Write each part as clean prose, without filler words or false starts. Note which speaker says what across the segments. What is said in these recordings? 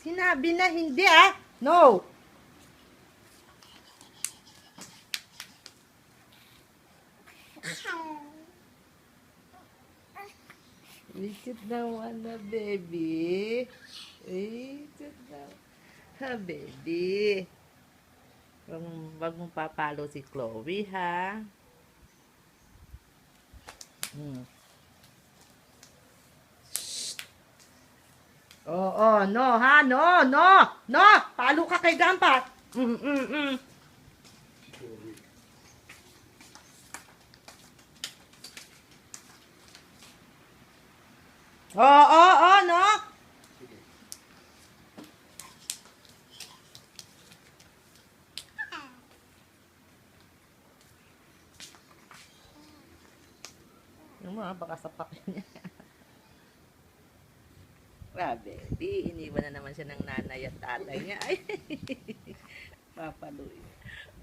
Speaker 1: Sinabi na hindi ah. No. Likit naman na, baby. Likit na. Ha, baby. Wag mong papalo si Chloe, ha? Oo, no, ha? No, no, no! Palo ka kay Grandpa. Mm. Oo, no? Yung mga baka sapakin niya. Baby, iniwan na naman siya ng nanay at tatay niya. Ay, papaluin.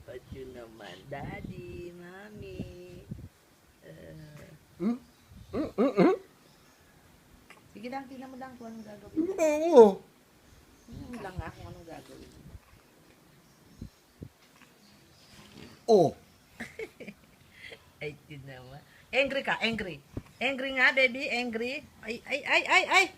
Speaker 1: Ba't yun naman, daddy, mami? Sige lang, tingnan mo lang kung anong gagawin.
Speaker 2: Oo.
Speaker 1: Tingnan mo lang nga kung anong gagawin.
Speaker 2: Oh.
Speaker 1: Ay, yun naman. Angry ka, angry. Angry nga, baby, angry. Ay.